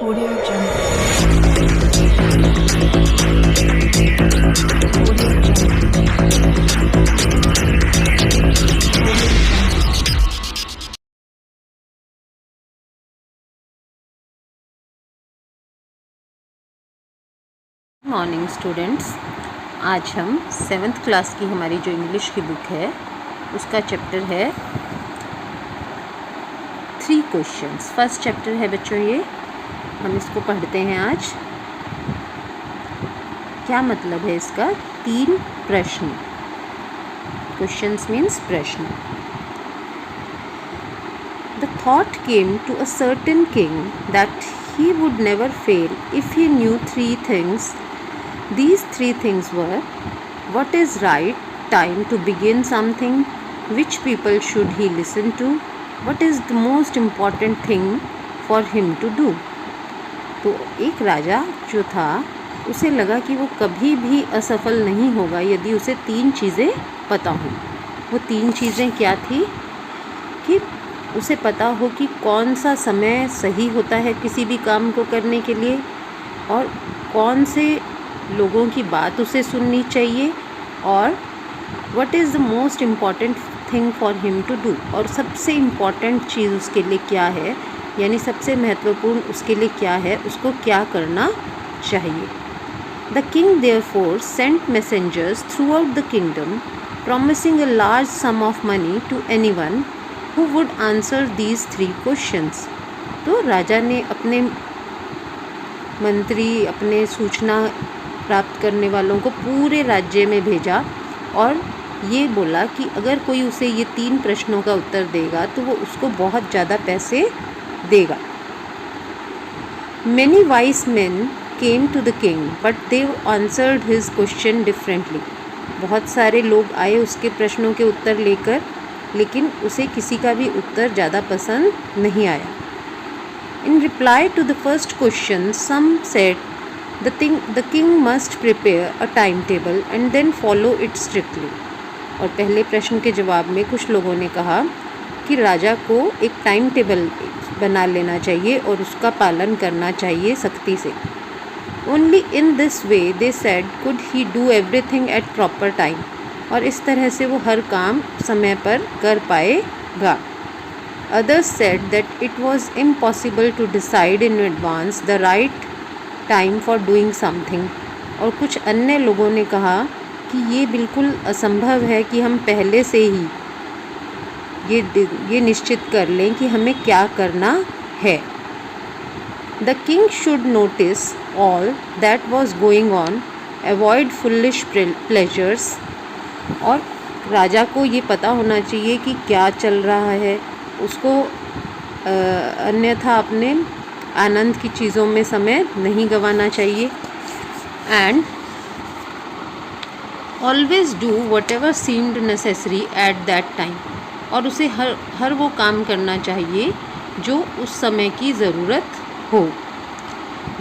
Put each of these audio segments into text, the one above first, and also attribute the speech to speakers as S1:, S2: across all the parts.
S1: Audio Jungle. Audio Jungle.
S2: Morning students, आज हम 7th class की हमारी जो इंग्लिश की बुक है उसका चैप्टर है 3 क्वेश्चंस। फर्स्ट चैप्टर है बच्चों, ये हम इसको पढ़ते हैं आज। क्या मतलब है इसका? 3 प्रश्न। क्वेश्चंस मीन्स प्रश्न। The thought came to a certain king that he would never fail if he knew 3 things. These 3 things were: what is right time to begin something, which people should he listen to, what is the most important thing for him to do. तो एक राजा जो था उसे लगा कि वो कभी भी असफल नहीं होगा यदि उसे 3 चीज़ें पता हों। वो 3 चीज़ें क्या थी? कि उसे पता हो कि कौन सा समय सही होता है किसी भी काम को करने के लिए, और कौन से लोगों की बात उसे सुननी चाहिए, और what is the most important thing for him to do, और सबसे इम्पॉर्टेंट चीज़ उसके लिए क्या है, यानी सबसे महत्वपूर्ण उसके लिए क्या है, उसको क्या करना चाहिए। The king therefore sent messengers throughout the kingdom promising a large sum of money to anyone who would answer these 3 questions. तो राजा ने अपने मंत्री, अपने सूचना प्राप्त करने वालों को पूरे राज्य में भेजा और ये बोला कि अगर कोई उसे ये 3 प्रश्नों का उत्तर देगा तो वो उसको बहुत ज़्यादा पैसे देगा। Many wise men came to the king, but they answered his question differently. बहुत सारे लोग आए उसके प्रश्नों के उत्तर लेकर, लेकिन उसे किसी का भी उत्तर ज़्यादा पसंद नहीं आया। In reply to the first question, some said the king must prepare a timetable and then follow it strictly. और पहले प्रश्न के जवाब में कुछ लोगों ने कहा कि राजा को एक टाइम टेबल बना लेना चाहिए और उसका पालन करना चाहिए सख्ती से। Only in this way, they said, could he do everything at proper time. और इस तरह से वो हर काम समय पर कर पाएगा। Others said that it was impossible to decide in advance the right time for doing something. और कुछ अन्य लोगों ने कहा कि ये बिल्कुल असंभव है कि हम पहले से ही ये निश्चित कर लें कि हमें क्या करना है। The king should notice all that was going on, avoid foolish pleasures. और राजा को ये पता होना चाहिए कि क्या चल रहा है, उसको अन्यथा अपने आनंद की चीज़ों में समय नहीं गंवाना चाहिए। And always do whatever seemed necessary at that time. और उसे हर वो काम करना चाहिए जो उस समय की ज़रूरत हो।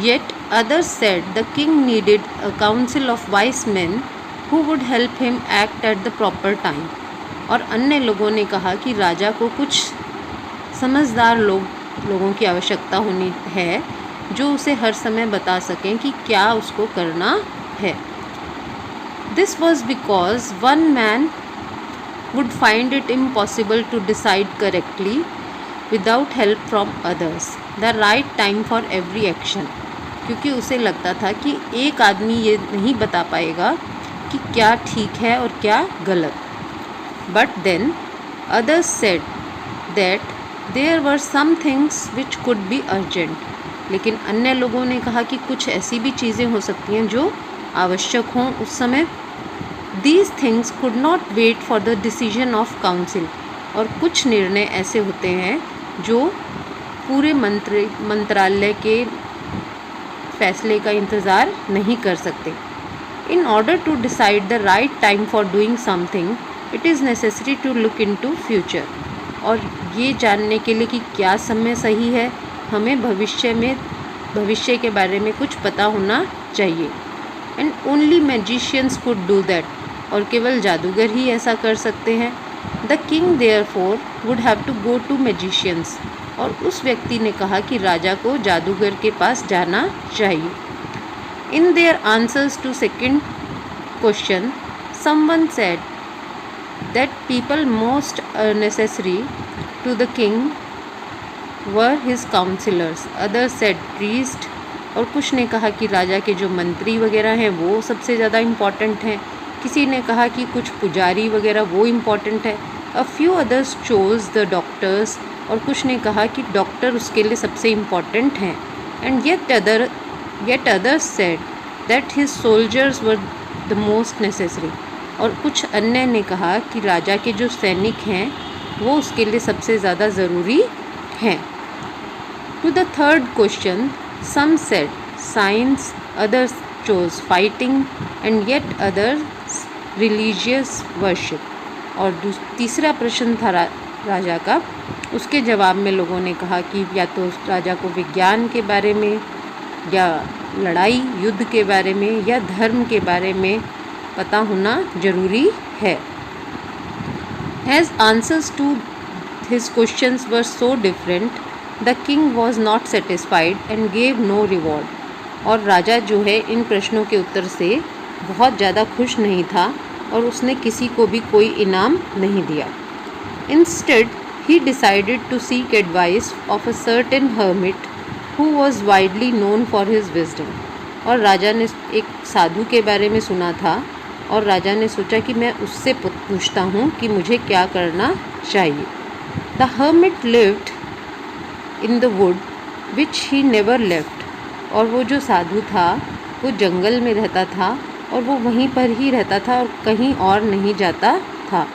S2: Yet others said the king needed a council of wise men who would help him act at the proper time. और अन्य लोगों ने कहा कि राजा को कुछ समझदार लोगों की आवश्यकता होनी है जो उसे हर समय बता सकें कि क्या उसको करना है। This was because one man would find it impossible to decide correctly without help from others the right time for every action. क्योंकि उसे लगता था कि एक आदमी ये नहीं बता पाएगा कि क्या ठीक है और क्या गलत। But then others said that there were some things which could be urgent. लेकिन अन्य लोगों ने कहा कि कुछ ऐसी भी चीज़ें हो सकती हैं जो आवश्यक हों उस समय। These things could not wait for the decision of council. और कुछ निर्णय ऐसे होते हैं जो पूरे मंत्रालय के फैसले का इंतज़ार नहीं कर सकते। In order to decide the right time for doing something, it is necessary to look into future. और ये जानने के लिए कि क्या समय सही है, हमें भविष्य के बारे में कुछ पता होना चाहिए। And only magicians could do that. और केवल जादूगर ही ऐसा कर सकते हैं। The king therefore would have to go to magicians. और उस व्यक्ति ने कहा कि राजा को जादूगर के पास जाना चाहिए। In their answers to second question someone said that people most necessary to the king were his councillors, others said priest, और कुछ ने कहा कि राजा के जो मंत्री वगैरह हैं वो सबसे ज़्यादा इम्पॉर्टेंट हैं, किसी ने कहा कि कुछ पुजारी वगैरह वो इम्पॉर्टेंट है। A few others chose the doctors, और कुछ ने कहा कि डॉक्टर उसके लिए सबसे इम्पॉर्टेंट हैं। And yet others said that his soldiers were the most necessary, और कुछ अन्य ने कहा कि राजा के जो सैनिक हैं वो उसके लिए सबसे ज़्यादा ज़रूरी हैं। To the third question some said science, others chose fighting, and yet others religious worship। और तीसरा प्रश्न था राजा का, उसके जवाब में लोगों ने कहा कि या तो राजा को विज्ञान के बारे में या लड़ाई युद्ध के बारे में या धर्म के बारे में पता होना जरूरी है। As answers to his questions were so different, the king was not satisfied and gave no reward। और राजा जो है इन प्रश्नों के उत्तर से बहुत ज़्यादा खुश नहीं था और उसने किसी को भी कोई इनाम नहीं दिया। Instead, he decided to seek advice of a certain hermit who was widely known for his wisdom। और राजा ने एक साधु के बारे में सुना था और राजा ने सोचा कि मैं उससे पूछता हूँ कि मुझे क्या करना चाहिए। The hermit lived in the wood which he never left। और वो जो साधु था वो जंगल में रहता था और वो वहीं पर ही रहता था और कहीं और नहीं जाता था।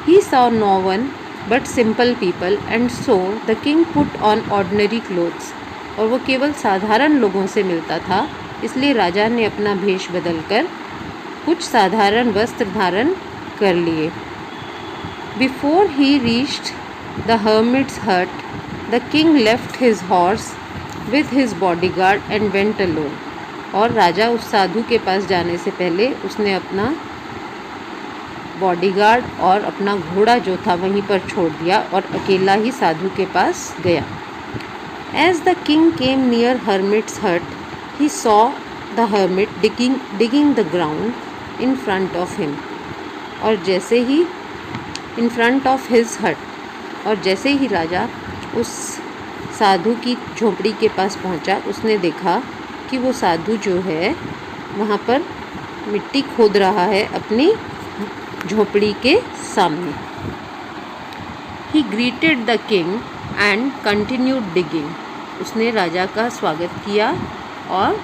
S2: He saw no one but simple people and so the king put on ordinary clothes। और वो केवल साधारण लोगों से मिलता था, इसलिए राजा ने अपना भेष बदलकर कुछ साधारण वस्त्र धारण कर लिए। Before he reached the hermit's hut, the king left his horse with his bodyguard and went alone। और राजा उस साधु के पास जाने से पहले उसने अपना बॉडीगार्ड और अपना घोड़ा जो था वहीं पर छोड़ दिया और अकेला ही साधु के पास गया। As the king came near hermit's hut, he saw the hermit digging the ground in front of him। और जैसे ही in front of his hut, और जैसे ही राजा उस साधु की झोपड़ी के पास पहुंचा, उसने देखा कि वो साधु जो है वहाँ पर मिट्टी खोद रहा है अपनी झोपड़ी के सामने। He greeted the king and continued digging। उसने राजा का स्वागत किया और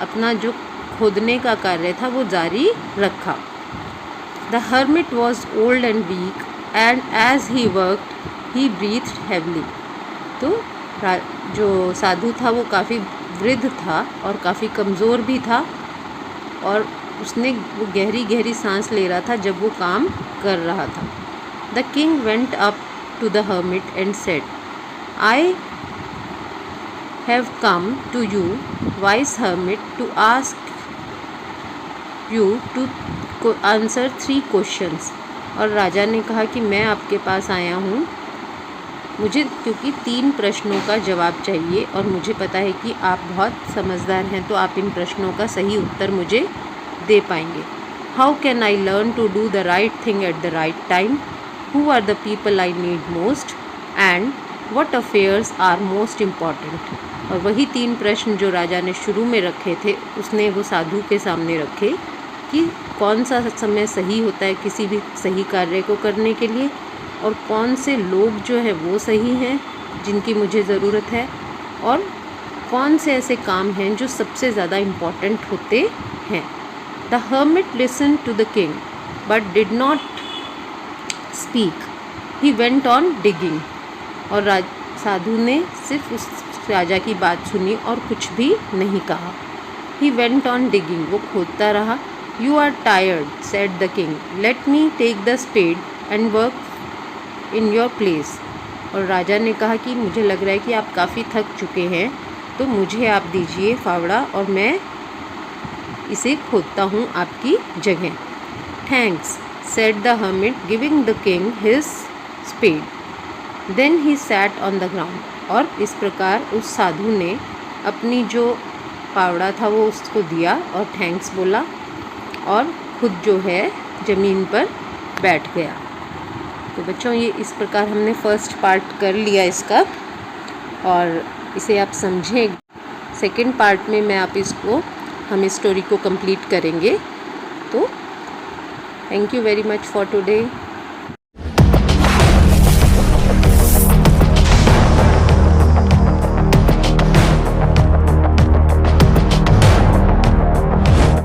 S2: अपना जो खोदने का कार्य था वो जारी रखा। The hermit was old and weak and as he worked he breathed heavily। तो जो साधु था वो काफ़ी वृद्ध था और काफ़ी कमज़ोर भी था और उसने वो गहरी गहरी सांस ले रहा था जब वो काम कर रहा था। The king went up to the hermit and said, I have come to you, wise hermit, to ask you to answer 3 questions। और राजा ने कहा कि मैं आपके पास आया हूँ, मुझे क्योंकि 3 प्रश्नों का जवाब चाहिए और मुझे पता है कि आप बहुत समझदार हैं तो आप इन प्रश्नों का सही उत्तर मुझे दे पाएंगे। How can I learn to do the right thing at the right time? Who are the people I need most? And what affairs are most important? और वही 3 प्रश्न जो राजा ने शुरू में रखे थे उसने वो साधु के सामने रखे कि कौन सा समय सही होता है किसी भी सही कार्य को करने के लिए और कौन से लोग जो है वो सही हैं जिनकी मुझे ज़रूरत है और कौन से ऐसे काम हैं जो सबसे ज़्यादा इम्पॉर्टेंट होते हैं। The hermit listened to the king but did not speak। he went on digging। और साधु ने सिर्फ उस राजा की बात सुनी और कुछ भी नहीं कहा। he went on digging। वो खोदता रहा। You are tired, said the king. Let me take the spade and work in your place। और राजा ने कहा कि मुझे लग रहा है कि आप काफ़ी थक चुके हैं तो मुझे आप दीजिए फावड़ा और मैं इसे खोदता हूँ आपकी जगह। Thanks, said the hermit, giving the king his spade। Then he sat on the ground, और इस प्रकार उस साधु ने अपनी जो फावड़ा था वो उसको दिया और थैंक्स बोला और खुद जो है ज़मीन पर बैठ गया। तो बच्चों ये इस प्रकार हमने फर्स्ट पार्ट कर लिया इसका, और इसे आप समझें। सेकंड पार्ट में हम इस स्टोरी को कंप्लीट करेंगे। तो thank you very much for today.